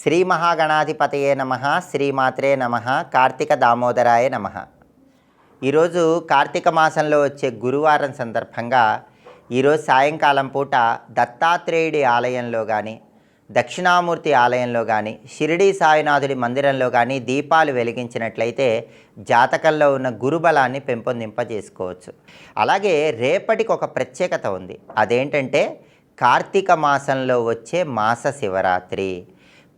శ్రీ మహాగణాధిపతయే నమః, శ్రీమాత్రే నమః, కార్తీక దామోదరాయ నమః. ఈరోజు కార్తీక మాసంలో వచ్చే గురువారం సందర్భంగా ఈరోజు సాయంకాలం పూట దత్తాత్రేయుడి ఆలయంలో కానీ, దక్షిణామూర్తి ఆలయంలో కానీ, షిరిడీ సాయినాథుడి మందిరంలో కానీ దీపాలు వెలిగించినట్లయితే జాతకంలో ఉన్న గురుబలాన్ని పెంపొందింపజేసుకోవచ్చు. అలాగే రేపటికి ఒక ప్రత్యేకత ఉంది. అదేంటంటే కార్తీక మాసంలో వచ్చే మాస శివరాత్రి.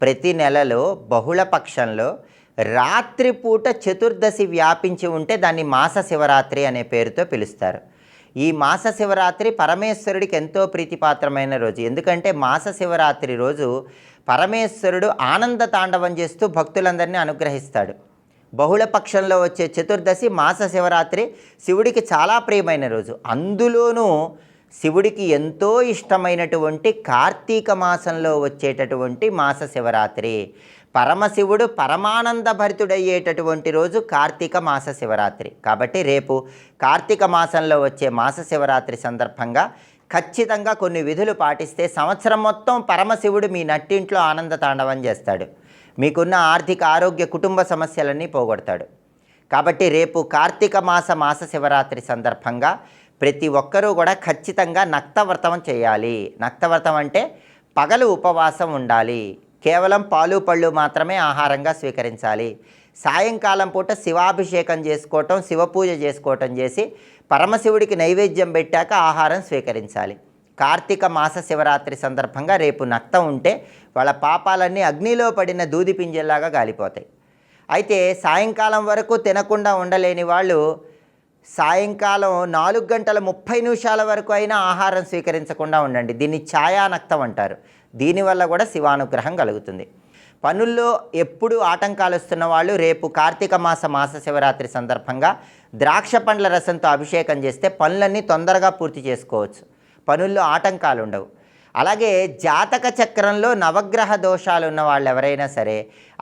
ప్రతి నెలలో బహుళపక్షంలో రాత్రిపూట చతుర్దశి వ్యాపించి ఉంటే దాన్ని మాస శివరాత్రి అనే పేరుతో పిలుస్తారు. ఈ మాస శివరాత్రి పరమేశ్వరుడికి ఎంతో ప్రీతిపాత్రమైన రోజు. ఎందుకంటే మాస శివరాత్రి రోజు పరమేశ్వరుడు ఆనంద తాండవం చేస్తూ భక్తులందరినీ అనుగ్రహిస్తాడు. బహుళపక్షంలో వచ్చే చతుర్దశి మాస శివరాత్రి శివుడికి చాలా ప్రియమైన రోజు. అందులోనూ శివుడికి ఎంతో ఇష్టమైనటువంటి కార్తీక మాసంలో వచ్చేటటువంటి మాస శివరాత్రి. పరమశివుడు పరమానంద భరితుడయ్యేటటువంటి రోజు కార్తీక మాస శివరాత్రి. కాబట్టి రేపు కార్తీక మాసంలో వచ్చే మాస శివరాత్రి సందర్భంగా ఖచ్చితంగా కొన్ని విధులు పాటిస్తే సంవత్సరం మొత్తం పరమశివుడు మీ నట్టింట్లో ఆనంద తాండవం చేస్తాడు. మీకున్న ఆర్థిక ఆరోగ్య కుటుంబ సమస్యలన్నీ పోగొడతాడు. కాబట్టి రేపు కార్తీక మాస శివరాత్రి సందర్భంగా ప్రతి ఒక్కరూ కూడా ఖచ్చితంగా నక్తవ్రతం చేయాలి. నక్తవ్రతం అంటే పగలు ఉపవాసం ఉండాలి. కేవలం పాలు పళ్ళు మాత్రమే ఆహారంగా స్వీకరించాలి. సాయంకాలం పూట శివాభిషేకం చేసుకోవటం, శివపూజ చేసుకోవటం చేసి పరమశివుడికి నైవేద్యం పెట్టాక ఆహారం స్వీకరించాలి. కార్తీక మాస శివరాత్రి సందర్భంగా రేపు నక్తం ఉంటే వాళ్ళ పాపాలన్నీ అగ్నిలో పడిన దూది పింజల్లాగా గాలిపోతాయి. అయితే సాయంకాలం వరకు తినకుండా ఉండలేని వాళ్ళు సాయంకాలం 4:30 వరకు అయినా ఆహారం స్వీకరించకుండా ఉండండి. దీన్ని ఛాయానక్తం అంటారు. దీనివల్ల కూడా శివానుగ్రహం కలుగుతుంది. పనుల్లో ఎప్పుడు ఆటంకాలు వస్తున్న వాళ్ళు రేపు కార్తీక మాస శివరాత్రి సందర్భంగా ద్రాక్ష పండ్ల రసంతో అభిషేకం చేస్తే పనులన్నీ తొందరగా పూర్తి చేసుకోవచ్చు. పనుల్లో ఆటంకాలు ఉండవు. అలాగే జాతక చక్రంలో నవగ్రహ దోషాలు ఉన్న వాళ్ళు ఎవరైనా సరే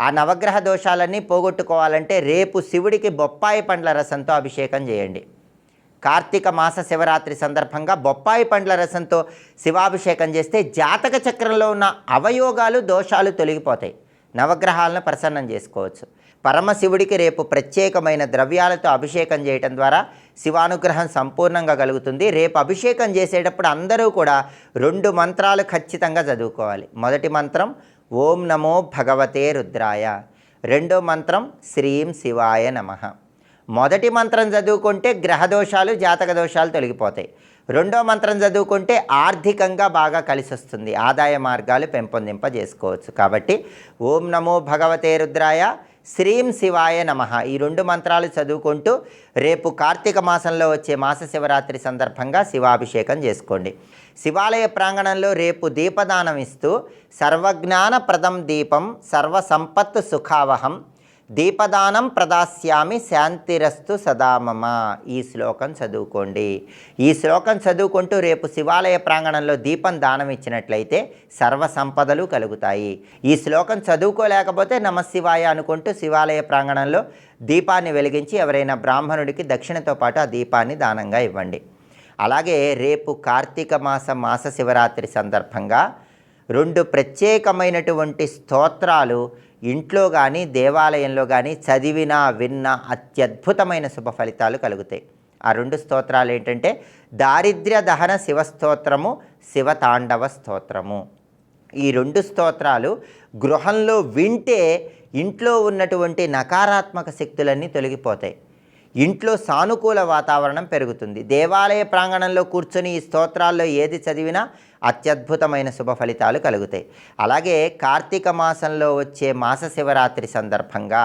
ఆ నవగ్రహ దోషాలన్నీ పోగొట్టుకోవాలంటే రేపు శివుడికి బొప్పాయి పండ్ల రసంతో అభిషేకం చేయండి. కార్తీక మాస శివరాత్రి సందర్భంగా బొప్పాయి పండ్ల రసంతో శివాభిషేకం చేస్తే జాతక చక్రంలో ఉన్న అవయోగాలు దోషాలు తొలగిపోతాయి. నవగ్రహాలను ప్రసన్నం చేసుకోవచ్చు. పరమశివుడికి రేపు ప్రత్యేకమైన ద్రవ్యాలతో అభిషేకం చేయటం ద్వారా శివానుగ్రహం సంపూర్ణంగా కలుగుతుంది. రేపు అభిషేకం చేసేటప్పుడు అందరూ కూడా 2 మంత్రాలు ఖచ్చితంగా చదువుకోవాలి. మొదటి మంత్రం ఓం నమో భగవతే రుద్రాయ, రెండో మంత్రం శ్రీం శివాయ నమః. మొదటి మంత్రం చదువుకుంటే గ్రహదోషాలు జాతక దోషాలు తొలగిపోతాయి. రెండో మంత్రం చదువుకుంటే ఆర్థికంగా బాగా కలిసి వస్తుంది, ఆదాయ మార్గాలు పెంపొందింపజేసుకోవచ్చు. కాబట్టి ఓం నమో భగవతే రుద్రాయ, శ్రీం శివాయ నమః ఈ 2 మంత్రాలు చదువుకుంటూ రేపు కార్తీక మాసంలో వచ్చే మాస శివరాత్రి సందర్భంగా శివాభిషేకం చేసుకోండి. శివాలయ ప్రాంగణంలో రేపు దీపదానం ఇస్తూ సర్వజ్ఞానప్రదం దీపం సర్వసంపత్తు సుఖావహం దీపదానం ప్రదాస్యామి శాంతిరస్తు సదామమ ఈ శ్లోకం చదువుకోండి. ఈ శ్లోకం చదువుకుంటూ రేపు శివాలయ ప్రాంగణంలో దీపం దానం ఇచ్చినట్లయితే సర్వ సంపదలు కలుగుతాయి. ఈ శ్లోకం చదువుకోలేకపోతే నమశివాయ అనుకుంటూ శివాలయ ప్రాంగణంలో దీపాన్ని వెలిగించి ఎవరైనా బ్రాహ్మణుడికి దక్షిణతో పాటు ఆ దీపాన్ని దానంగా ఇవ్వండి. అలాగే రేపు కార్తీక మాస శివరాత్రి సందర్భంగా 2 ప్రత్యేకమైనటువంటి స్తోత్రాలు ఇంట్లో కానీ దేవాలయంలో కానీ చదివినా విన్నా అత్యద్భుతమైన శుభ ఫలితాలు కలుగుతాయి. ఆ 2 స్తోత్రాలు ఏంటంటే దారిద్ర్య దహన శివస్తోత్రము, శివతాండవ స్తోత్రము. ఈ 2 స్తోత్రాలు గృహంలో వింటే ఇంట్లో ఉన్నటువంటి నకారాత్మక శక్తులన్నీ తొలగిపోతాయి. ఇంట్లో సానుకూల వాతావరణం పెరుగుతుంది. దేవాలయ ప్రాంగణంలో కూర్చొని ఈ స్తోత్రాల్లో ఏది చదివినా అత్యద్భుతమైన శుభ ఫలితాలు కలుగుతాయి. అలాగే కార్తీక మాసంలో వచ్చే మాస శివరాత్రి సందర్భంగా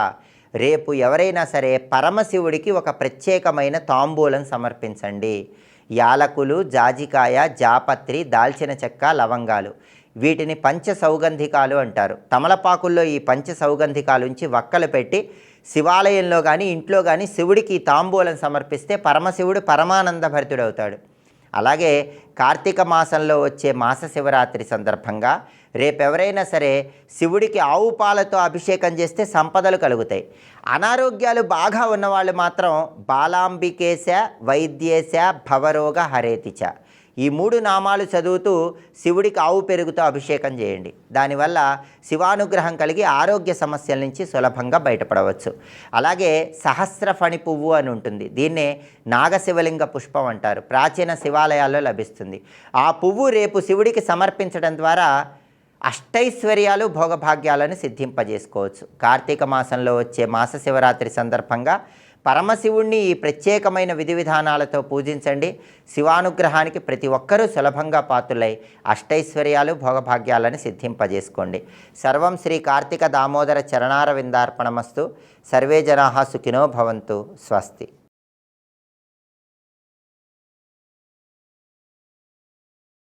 రేపు ఎవరైనా సరే పరమశివుడికి ఒక ప్రత్యేకమైన తాంబూలం సమర్పించండి. యాలకులు, జాజికాయ, జాపత్రి, దాల్చిన చెక్క, లవంగాలు వీటిని పంచ సౌగంధికాలు అంటారు. తమలపాకుల్లో ఈ పంచ సౌగంధికాలు ఉంచి వక్కలు పెట్టి శివాలయంలో కానీ ఇంట్లో కానీ శివుడికి తాంబూలం సమర్పిస్తే పరమశివుడు పరమానంద భరితుడవుతాడు. అలాగే కార్తీక మాసంలో వచ్చే మాస శివరాత్రి సందర్భంగా రేపెవరైనా సరే శివుడికి ఆవు పాలతో అభిషేకం చేస్తే సంపదలు కలుగుతాయి. అనారోగ్యాలు బాగా ఉన్నవాళ్ళు మాత్రం బాలాంబికేశ వైద్యేశ భవరోగ హరేతిచ ఈ 3 నామాలు చదువుతూ శివుడికి ఆవు పెరుగుతో అభిషేకం చేయండి. దానివల్ల శివానుగ్రహం కలిగి ఆరోగ్య సమస్యల నుంచి సులభంగా బయటపడవచ్చు. అలాగే సహస్రఫణి పువ్వు అని ఉంటుంది. దీన్నే నాగశివలింగ పుష్పం అంటారు. ప్రాచీన శివాలయాల్లో లభిస్తుంది. ఆ పువ్వు రేపు శివుడికి సమర్పించడం ద్వారా అష్టైశ్వర్యాలు భోగభాగ్యాలను సిద్ధింపజేసుకోవచ్చు. కార్తీక మాసంలో వచ్చే మాస శివరాత్రి సందర్భంగా పరమశివుణ్ణి ఈ ప్రత్యేకమైన విధి విధానాలతో పూజించండి. శివానుగ్రహానికి ప్రతి ఒక్కరూ సులభంగా పాత్రులై అష్టైశ్వర్యాలు భోగభాగ్యాలను సిద్ధింపజేసుకోండి. సర్వం శ్రీ కార్తీక దామోదర చరణారవిందార్పణమస్తు. సర్వే జనాః సుఖినో భవంతు. స్వస్తి.